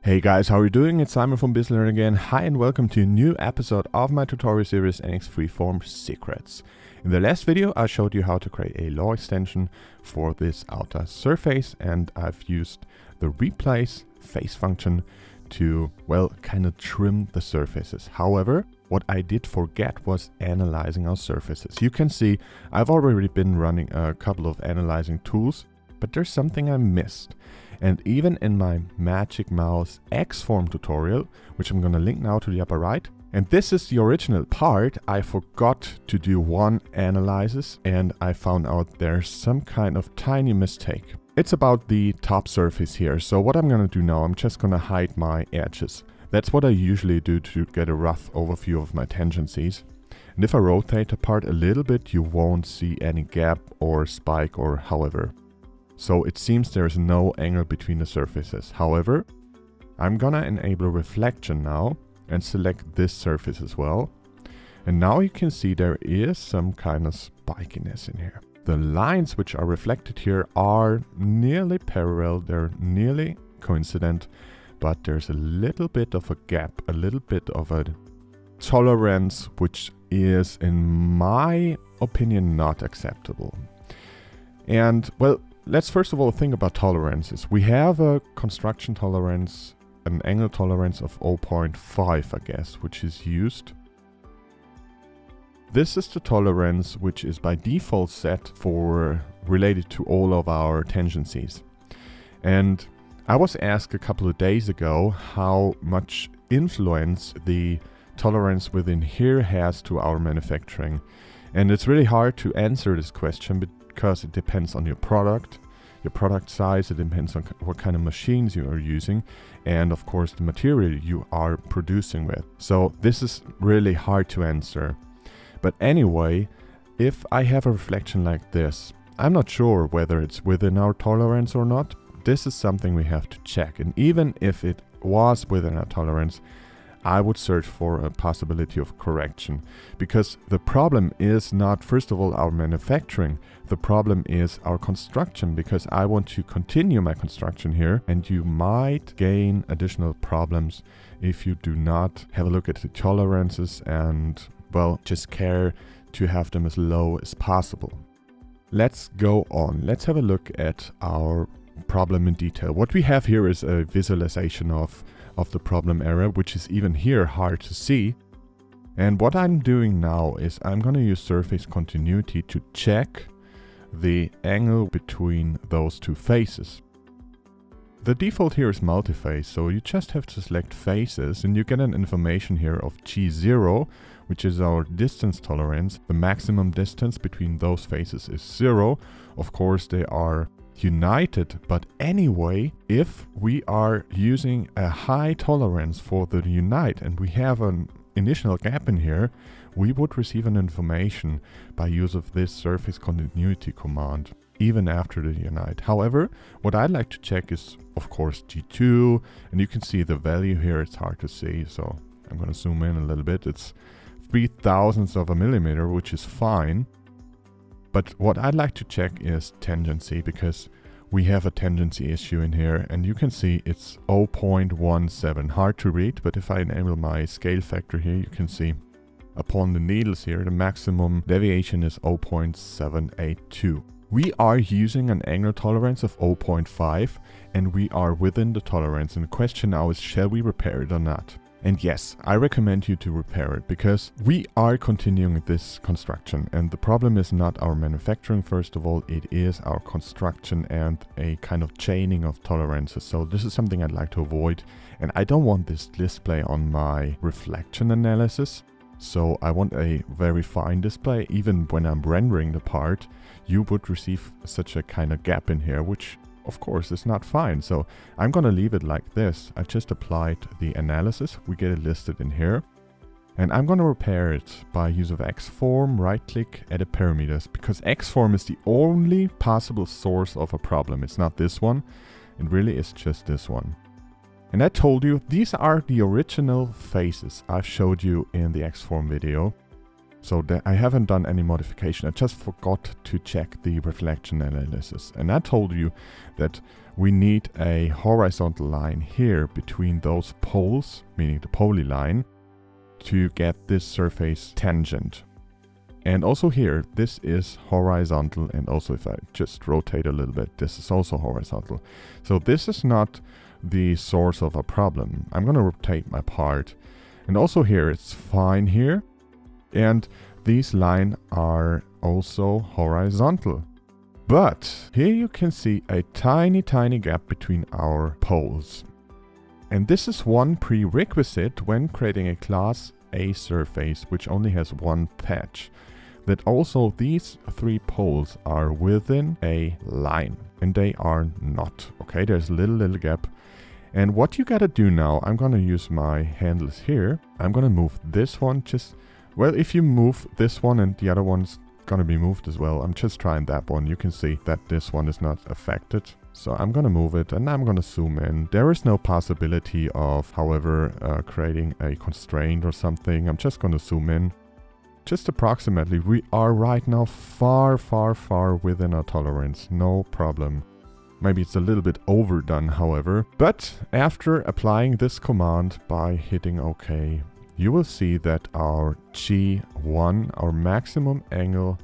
Hey guys, how are you doing? It's Simon from Bizlearn again. Hi and welcome to a new episode of my tutorial series NX Freeform Secrets. In the last video I showed you how to create a law extension for this outer surface, and I've used the replace face function to, well, kind of trim the surfaces. However, what I did forget was analyzing our surfaces. You can see I've already been running a couple of analyzing tools, but there's something I missed. And even in my Magic Mouse Xform tutorial, which I'm going to link now to the upper right, and this is the original part, I forgot to do one analysis and I found out there's some kind of tiny mistake. It's about the top surface here. So what I'm going to do now, I'm just going to hide my edges. That's what I usually do to get a rough overview of my tangencies. And if I rotate the part a little bit, you won't see any gap or spike or however. So it seems there's no angle between the surfaces. However, I'm gonna enable reflection now and select this surface as well. And now you can see there is some kind of spikiness in here. The lines which are reflected here are nearly parallel, they're nearly coincident, but there's a little bit of a gap, a little bit of a tolerance, which is, in my opinion, not acceptable. And well, let's first of all think about tolerances. We have a construction tolerance, an angle tolerance of 0.5, I guess, which is used. This is the tolerance which is by default set for related to all of our tangencies. And I was asked a couple of days ago how much influence the tolerance within here has to our manufacturing. And it's really hard to answer this question because it depends on your product size, it depends on what kind of machines you are using, and of course the material you are producing with. So this is really hard to answer. But anyway, if I have a reflection like this, I'm not sure whether it's within our tolerance or not. This is something we have to check. And even if it was within our tolerance, I would search for a possibility of correction, because the problem is not, first of all, our manufacturing. The problem is our construction, because I want to continue my construction here, and you might gain additional problems if you do not have a look at the tolerances and, well, just care to have them as low as possible. Let's go on. Let's have a look at our problem in detail. What we have here is a visualization of the problem area, which is even here hard to see. And what I'm doing now is I'm going to use surface continuity to check the angle between those two faces. The default here is multi-face, so you just have to select faces and you get an information here of G0, which is our distance tolerance. The maximum distance between those faces is 0. Of course, they are united, but anyway, if we are using a high tolerance for the unite and we have an initial gap in here, we would receive an information by use of this surface continuity command even after the unite. However, what I'd like to check is of course G2, and you can see the value here. It's hard to see, so I'm going to zoom in a little bit. It's 0.003 of a millimeter, which is fine. But what I'd like to check is tangency, because we have a tangency issue in here, and you can see it's 0.17. Hard to read, but if I enable my scale factor here, you can see upon the needles here, the maximum deviation is 0.782. We are using an angle tolerance of 0.5, and we are within the tolerance. And the question now is, shall we repair it or not? And yes, I recommend you to repair it, because we are continuing this construction, and the problem is not our manufacturing. First of all, it is our construction and a kind of chaining of tolerances. So this is something I'd like to avoid, and I don't want this display on my reflection analysis. So I want a very fine display. Even when I'm rendering the part, you would receive such a kind of gap in here, which of course is not fine. So I'm gonna leave it like this. I just applied the analysis. We get it listed in here. And I'm gonna repair it by use of Xform, right click, edit parameters, because Xform is the only possible source of a problem. It's not this one. It really is just this one. And I told you, these are the original faces I've showed you in the Xform video. So I haven't done any modification. I just forgot to check the reflection analysis. And I told you that we need a horizontal line here between those poles, meaning the polyline, to get this surface tangent. And also here, this is horizontal, and also if I just rotate a little bit, this is also horizontal. So this is not the source of a problem. I'm gonna rotate my part. And also here, it's fine here. And these lines are also horizontal. But here you can see a tiny gap between our poles. And this is one prerequisite when creating a class A surface which only has one patch, that also these three poles are within a line, and they are not. Okay, there's a little gap. And what you gotta do now, I'm gonna use my handles here. I'm gonna move this one well, if you move this one and the other one's gonna be moved as well. I'm just trying that one. You can see that this one is not affected. So I'm gonna move it and I'm gonna zoom in. There is no possibility of, however, creating a constraint or something. I'm just gonna zoom in. Just approximately, we are right now far within our tolerance. No problem. Maybe it's a little bit overdone, however. But after applying this command by hitting OK, you will see that our G1, our maximum angle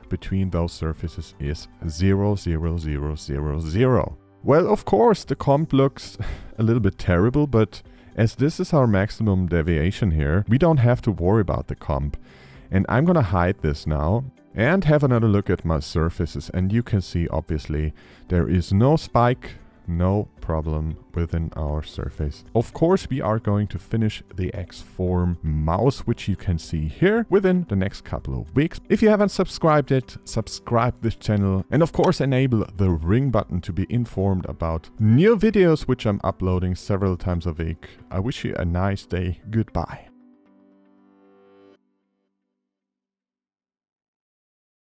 between those surfaces, is 0, 0, 0, 0, 0. Well, of course, the comp looks a little bit terrible, but as this is our maximum deviation here, we don't have to worry about the comp. And I'm gonna hide this now and have another look at my surfaces, and you can see obviously there is no spike, no problem within our surface. Of course, we are going to finish the X-Form mouse, which you can see here, within the next couple of weeks. If you haven't subscribed yet, subscribe this channel, and of course enable the ring button to be informed about new videos which I'm uploading several times a week. I wish you a nice day. Goodbye.